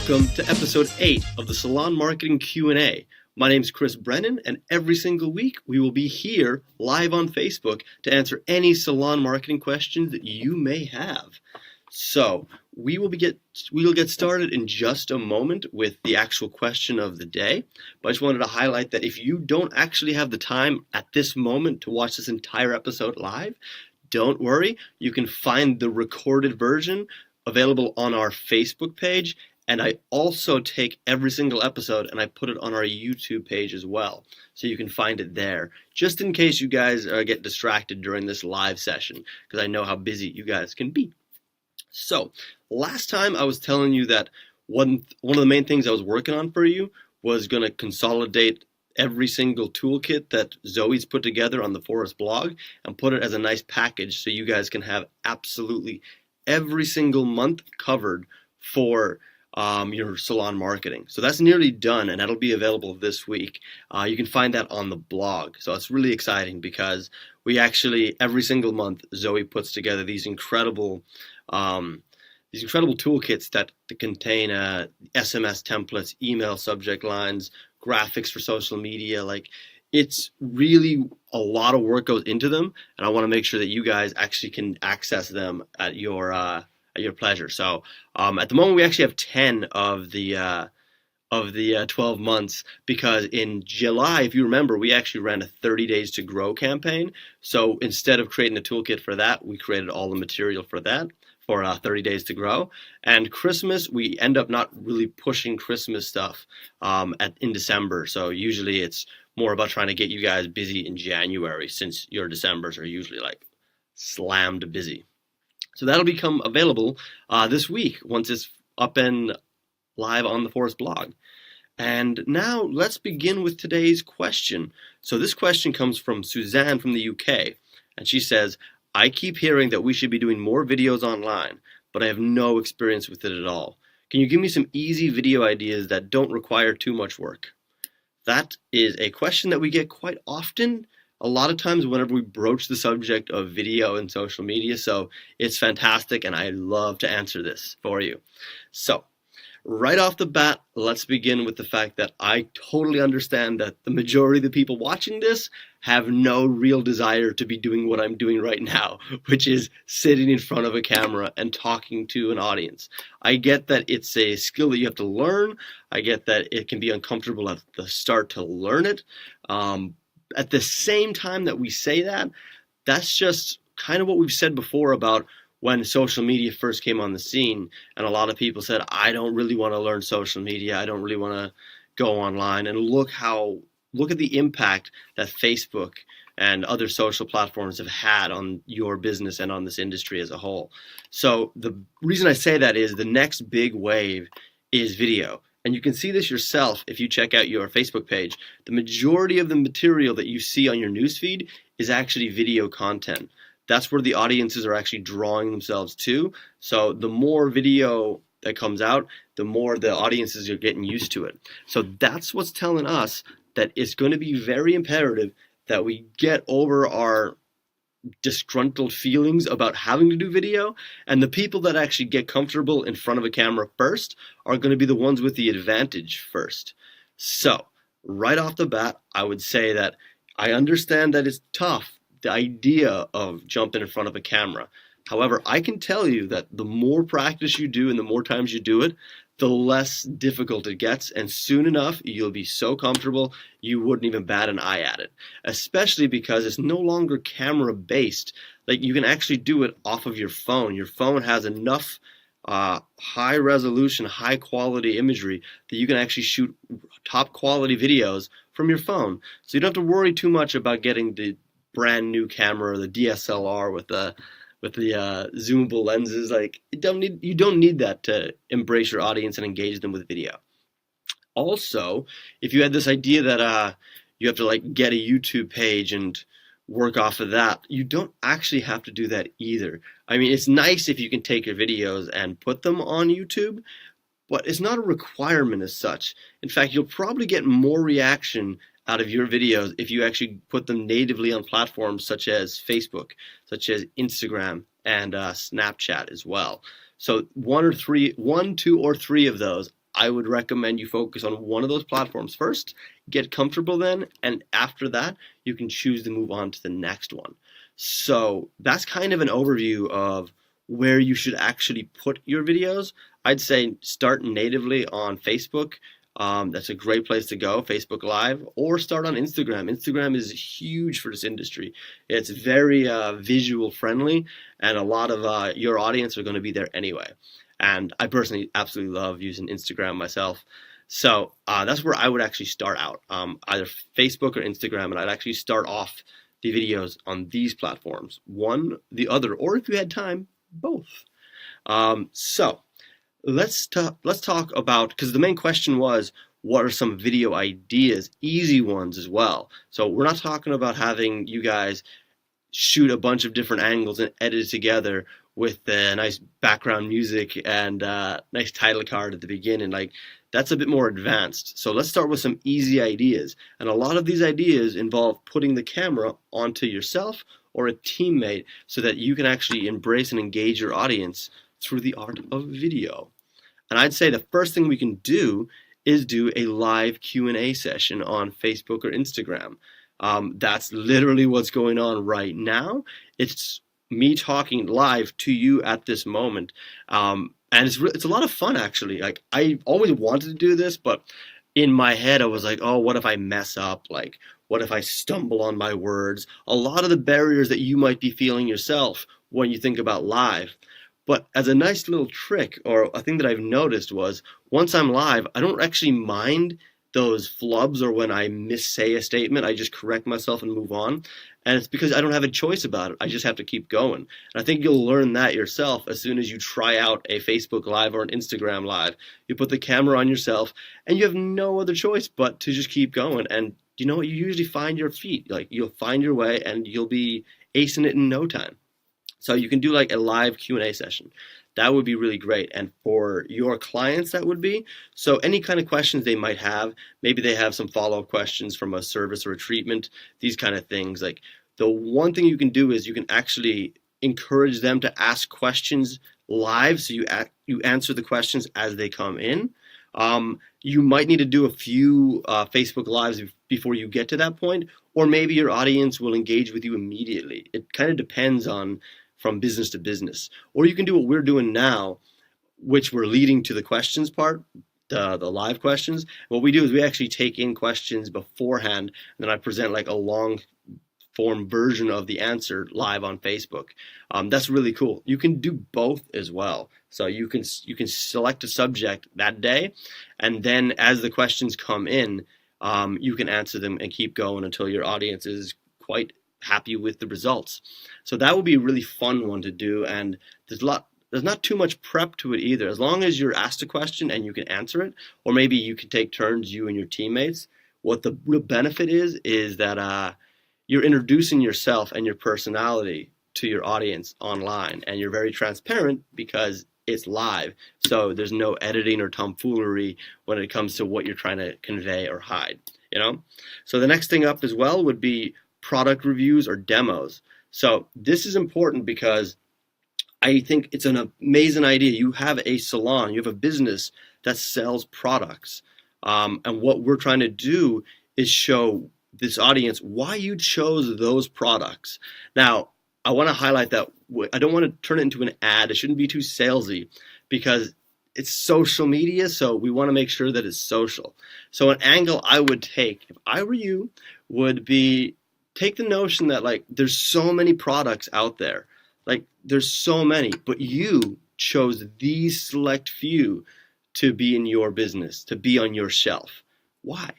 Welcome to episode 8 of the Salon Marketing Q&A. My name is Chris Brennan, and every single week we will be here live on Facebook to answer any salon marketing questions that you may have. So we will get started in just a moment with the actual question of the day. But I just wanted to highlight that if you don't actually have the time at this moment to watch this entire episode live, don't worry. You can find the recorded version available on our Facebook page. And I also take every single episode and I put it on our YouTube page as well. So you can find it there, just in case you guys get distracted during this live session, because I know how busy you guys can be. So last time I was telling you that one of the main things I was working on for you was going to consolidate every single toolkit that Zoe's put together on the Phorest blog and put it as a nice package so you guys can have absolutely every single month covered for your salon marketing. So that's nearly done, and that'll be available this week. You can find that on the blog. So it's really exciting because we actually, every single month, Zoe puts together these incredible toolkits that contain SMS templates, email subject lines, graphics for social media. Like, it's really a lot of work goes into them, and I want to make sure that you guys actually can access them at your pleasure. So at the moment we actually have 10 of the 12 months, because in July, if you remember, we actually ran a 30 days to grow campaign. So instead of creating a toolkit for that, we created all the material for that for 30 days to grow. And Christmas, we end up not really pushing Christmas stuff in December. So usually it's more about trying to get you guys busy in January, since your Decembers are usually like slammed busy. So that'll become available this week once it's up and live on the Phorest blog. And now let's begin with today's question. So this question comes from Suzanne from the UK, and she says, I keep hearing that we should be doing more videos online, but I have no experience with it at all. Can you give me some easy video ideas that don't require too much work? That is a question that we get quite often, a lot of times whenever we broach the subject of video and social media. So it's fantastic, and I love to answer this for you. So right off the bat, let's begin with the fact that I totally understand that the majority of the people watching this have no real desire to be doing what I'm doing right now, which is sitting in front of a camera and talking to an audience. I get that it's a skill that you have to learn. I get that it can be uncomfortable at the start to learn it. At the same time that we say that, that's just kind of what we've said before about when social media first came on the scene, and a lot of people said, I don't really want to learn social media. I don't really want to go online. And look at the impact that Facebook and other social platforms have had on your business and on this industry as a whole. So the reason I say that is the next big wave is video. And you can see this yourself if you check out your Facebook page. The majority of the material that you see on your newsfeed is actually video content. That's where the audiences are actually drawing themselves to. So the more video that comes out, the more the audiences are getting used to it. So that's what's telling us that it's going to be very imperative that we get over our disgruntled feelings about having to do video, and the people that actually get comfortable in front of a camera first are going to be the ones with the advantage first. So right off the bat, I would say that I understand that it's tough, the idea of jumping in front of a camera. However, I can tell you that the more practice you do and the more times you do it, the less difficult it gets, and soon enough you'll be so comfortable you wouldn't even bat an eye at it, especially because it's no longer camera based. Like, you can actually do it off of your phone. Your phone has enough high resolution, high quality imagery that you can actually shoot top quality videos from your phone. So you don't have to worry too much about getting the brand new camera or the DSLR with the zoomable lenses. Like, you don't need that to embrace your audience and engage them with video. Also, if you had this idea that you have to like get a YouTube page and work off of that, you don't actually have to do that either. I mean, it's nice if you can take your videos and put them on YouTube, but it's not a requirement as such. In fact, you'll probably get more reaction out of your videos if you actually put them natively on platforms such as Facebook, such as Instagram, and Snapchat as well. So one, two, or three of those I would recommend you focus on one of those platforms first, get comfortable then, and after that, you can choose to move on to the next one. So that's kind of an overview of where you should actually put your videos. I'd say start natively on Facebook. That's a great place to go, Facebook Live, or start on Instagram. Instagram is huge for this industry. It's very visual friendly, and a lot of your audience are going to be there anyway. And I personally absolutely love using Instagram myself. So that's where I would actually start out, either Facebook or Instagram, and I'd actually start off the videos on these platforms, one, the other, or if you had time, both. So let's talk about, because the main question was, what are some video ideas, easy ones as well. So we're not talking about having you guys shoot a bunch of different angles and edit it together with nice background music and nice title card at the beginning. Like, that's a bit more advanced. So let's start with some easy ideas. And a lot of these ideas involve putting the camera onto yourself or a teammate so that you can actually embrace and engage your audience through the art of video. And I'd say the first thing we can do is do a live Q&A session on Facebook or Instagram. That's literally what's going on right now. It's me talking live to you at this moment. And it's a lot of fun, actually. Like, I always wanted to do this, but in my head I was like, oh, what if I mess up? Like, what if I stumble on my words? A lot of the barriers that you might be feeling yourself when you think about live. But as a nice little trick, or a thing that I've noticed, was once I'm live, I don't actually mind those flubs or when I missay a statement. I just correct myself and move on. And it's because I don't have a choice about it. I just have to keep going. And I think you'll learn that yourself as soon as you try out a Facebook Live or an Instagram Live. You put the camera on yourself and you have no other choice but to just keep going. And you know what? You usually find your feet. Like, you'll find your way and you'll be acing it in no time. So you can do like a live Q&A session. That would be really great. And for your clients, that would be. So any kind of questions they might have, maybe they have some follow-up questions from a service or a treatment, these kind of things. Like, the one thing you can do is you can actually encourage them to ask questions live. So you answer the questions as they come in. You might need to do a few Facebook Lives before you get to that point, or maybe your audience will engage with you immediately. It kind of depends on from business to business. Or you can do what we're doing now, which we're leading to the questions part, the live questions. What we do is we actually take in questions beforehand, and then I present like a long form version of the answer live on Facebook. That's really cool. You can do both as well. So you can select a subject that day, and then as the questions come in, you can answer them and keep going until your audience is quite happy with the results. So that would be a really fun one to do, and there's not too much prep to it either. As long as you're asked a question and you can answer it, or maybe you can take turns, you and your teammates. What the real benefit is that you're introducing yourself and your personality to your audience online, and you're very transparent because it's live. So there's no editing or tomfoolery when it comes to what you're trying to convey or hide, you know? So the next thing up as well would be product reviews or demos. So this is important because I think it's an amazing idea. You have a salon, you have a business that sells products. And what we're trying to do is show this audience why you chose those products. Now, I want to highlight that I don't want to turn it into an ad. It shouldn't be too salesy because it's social media, so we want to make sure that it's social. So an angle I would take, if I were you, would be take the notion that, like, there's so many products out there. Like, there's so many, but you chose these select few to be in your business, to be on your shelf. Why?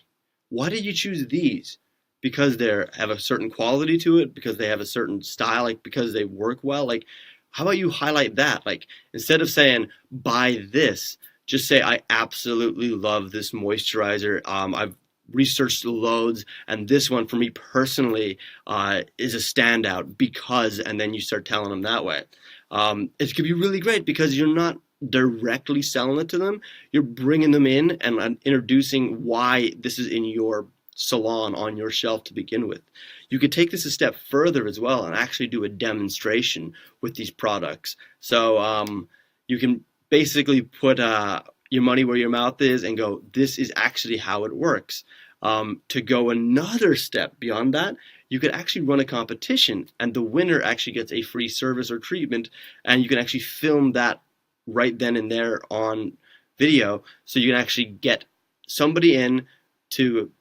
Why did you choose these? Because they have a certain quality to it, because they have a certain style, like because they work well. Like, how about you highlight that? Like, instead of saying, buy this, just say, I absolutely love this moisturizer. I've researched loads, and this one for me personally is a standout because, and then you start telling them that way. It could be really great because you're not directly selling it to them. You're bringing them in and introducing why this is in your salon on your shelf to begin with. You could take this a step further as well and actually do a demonstration with these products. So you can basically put your money where your mouth is and go, this is actually how it works. To go another step beyond that, you could actually run a competition, and the winner actually gets a free service or treatment, and you can actually film that right then and there on video, so you can actually get somebody in to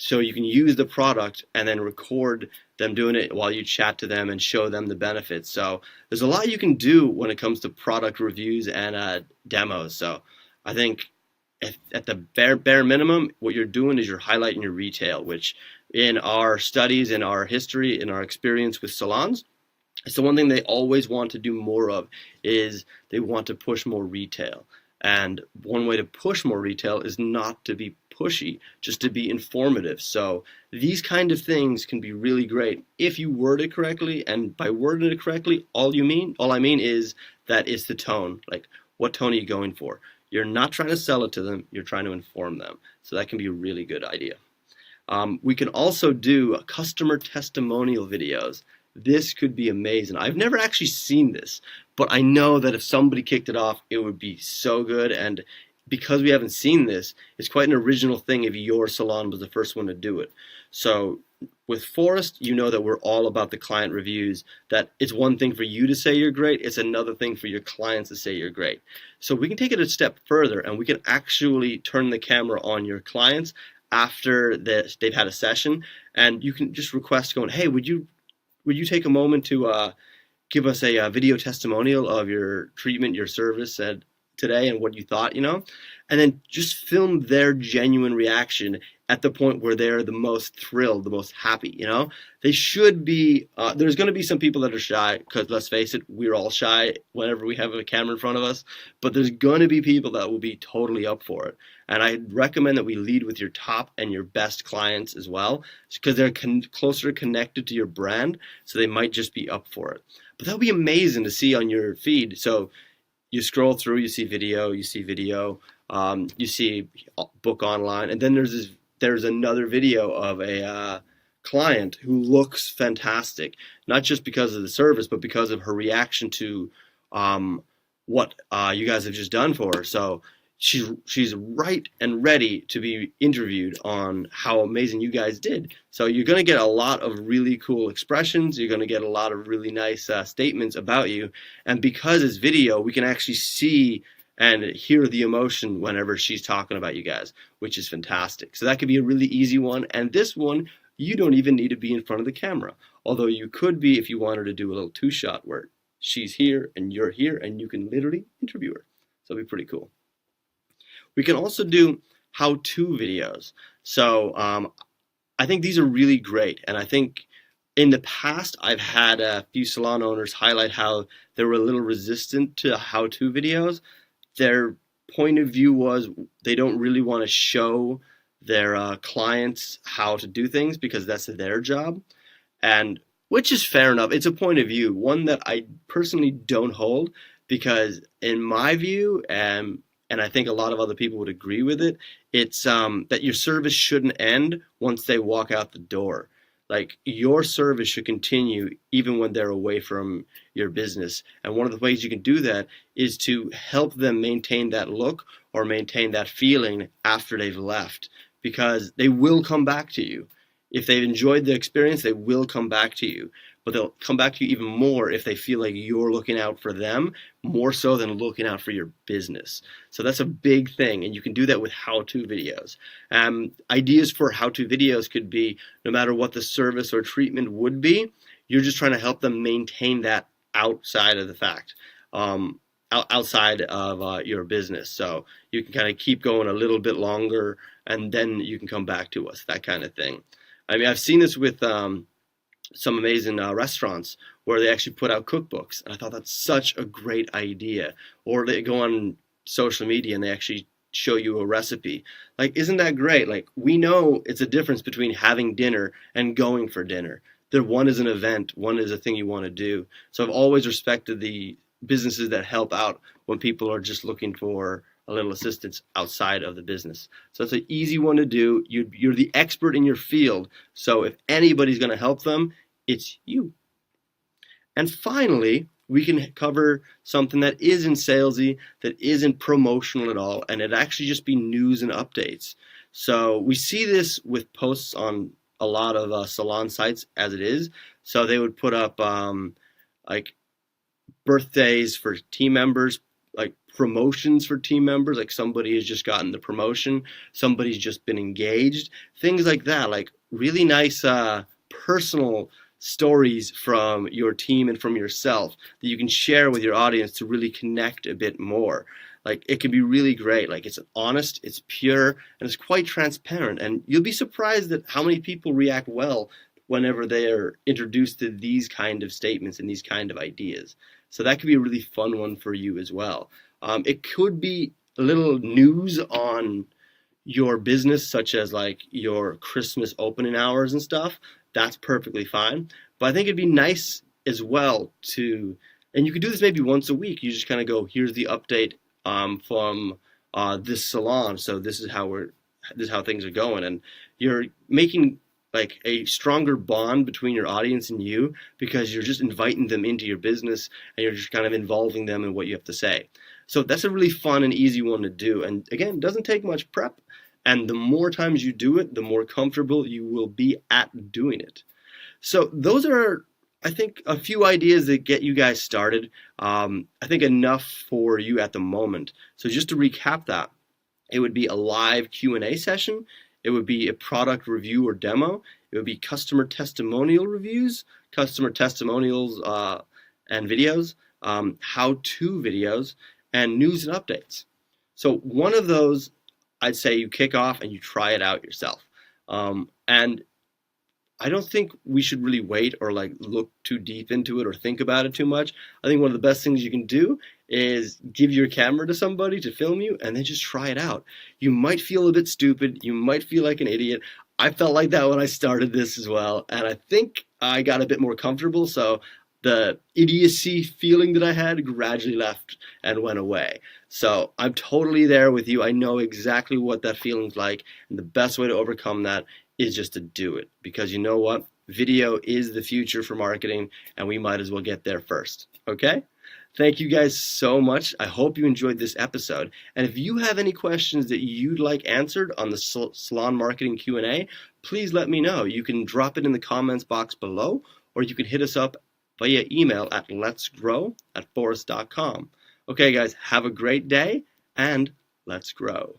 so you can use the product and then record them doing it while you chat to them and show them the benefits. So there's a lot you can do when it comes to product reviews and demos. So I think at the bare minimum, what you're doing is you're highlighting your retail, which in our studies, in our history, in our experience with salons, it's the one thing they always want to do more of, is they want to push more retail. And one way to push more retail is not to be pushy, just to be informative. So these kind of things can be really great if you word it correctly. And by wording it correctly, all I mean is that it's the tone. Like, what tone are you going for? You're not trying to sell it to them, you're trying to inform them. So that can be a really good idea. We can also do customer testimonial videos. This could be amazing. I've never actually seen this, but I know that if somebody kicked it off, it would be so good. And because we haven't seen this, it's quite an original thing if your salon was the first one to do it. So with Phorest, you know that we're all about the client reviews, that it's one thing for you to say you're great, it's another thing for your clients to say you're great. So we can take it a step further, and we can actually turn the camera on your clients after they've had a session, and you can just request going, hey, would you take a moment to give us a video testimonial of your treatment, your service today, and what you thought, and then just film their genuine reaction at the point where they're the most thrilled, the most happy. They should be. There's going to be some people that are shy, because let's face it, we're all shy whenever we have a camera in front of us. But there's going to be people that will be totally up for it. And I recommend that we lead with your top and your best clients as well, because they're closer connected to your brand, so they might just be up for it. But that'll be amazing to see on your feed. So you scroll through, you see video, you see book online, and then there's another video of a client who looks fantastic, not just because of the service, but because of her reaction to what you guys have just done for her. So she's right and ready to be interviewed on how amazing you guys did. So you're going to get a lot of really cool expressions. You're going to get a lot of really nice statements about you. And because it's video, we can actually see and hear the emotion whenever she's talking about you guys, which is fantastic. So that could be a really easy one. And this one, you don't even need to be in front of the camera. Although you could be if you wanted to do a little two-shot where she's here and you're here and you can literally interview her. So it'd be pretty cool. We can also do how-to videos. So I think these are really great. And I think in the past, I've had a few salon owners highlight how they were a little resistant to how-to videos. Their point of view was they don't really want to show their clients how to do things because that's their job, and which is fair enough. It's a point of view, one that I personally don't hold, because in my view, and I think a lot of other people would agree with it, it's that your service shouldn't end once they walk out the door. Like, your service should continue even when they're away from your business. And one of the ways you can do that is to help them maintain that look or maintain that feeling after they've left, because they will come back to you. If they've enjoyed the experience, they will come back to you. But they'll come back to you even more if they feel like you're looking out for them, more so than looking out for your business. So that's a big thing, and you can do that with how-to videos. Ideas for how-to videos could be, no matter what the service or treatment would be, you're just trying to help them maintain that outside of the fact, outside of your business. So you can kind of keep going a little bit longer, and then you can come back to us, that kind of thing. I mean, I've seen this with some amazing restaurants where they actually put out cookbooks, and I thought that's such a great idea. Or they go on social media and they actually show you a recipe. Like, isn't that great? Like, we know it's a difference between having dinner and going for dinner. One is an event, one is a thing you want to do. So I've always respected the businesses that help out when people are just looking for a little assistance outside of the business. So it's an easy one to do. You're the expert in your field. So if anybody's going to help them, it's you. And finally, we can cover something that isn't salesy, that isn't promotional at all, and it actually just be news and updates. So we see this with posts on a lot of salon sites as it is. So they would put up like birthdays for team members, like promotions for team members, like somebody has just gotten the promotion, somebody's just been engaged, things like that, like really nice personal stories from your team and from yourself that you can share with your audience to really connect a bit more. Like it can be really great. Like it's honest, it's pure, and it's quite transparent. And you'll be surprised at how many people react well whenever they are introduced to these kind of statements and these kind of ideas. So that could be a really fun one for you as well. It could be a little news on your business, such as like your Christmas opening hours and stuff. That's perfectly fine. But I think it'd be nice as well to, and you could do this maybe once a week. You just kind of go, here's the update from this salon. So this is how things are going, and you're making like a stronger bond between your audience and you because you're just inviting them into your business and you're just kind of involving them in what you have to say. So that's a really fun and easy one to do. And again, it doesn't take much prep. And the more times you do it, the more comfortable you will be at doing it. So those are, I think, a few ideas that get you guys started. I think enough for you at the moment. So just to recap that, it would be a live Q&A session. It would be a product review or demo. It would be customer testimonial reviews, customer testimonials and videos, how-to videos, and news and updates. So one of those, I'd say you kick off and you try it out yourself. And I don't think we should really wait or like look too deep into it or think about it too much. I think one of the best things you can do is give your camera to somebody to film you and then just try it out. You might feel a bit stupid. You might feel like an idiot. I felt like that when I started this as well. And I think I got a bit more comfortable. So the idiocy feeling that I had gradually left and went away. So I'm totally there with you. I know exactly what that feeling's like. And the best way to overcome that is just to do it, because you know what? Video is the future for marketing, and we might as well get there first. Okay? Thank you guys so much. I hope you enjoyed this episode. And if you have any questions that you'd like answered on the Salon Marketing Q&A, please let me know. You can drop it in the comments box below, or you can hit us up via email at letsgrow@phorest.com. Okay, guys, have a great day, and let's grow.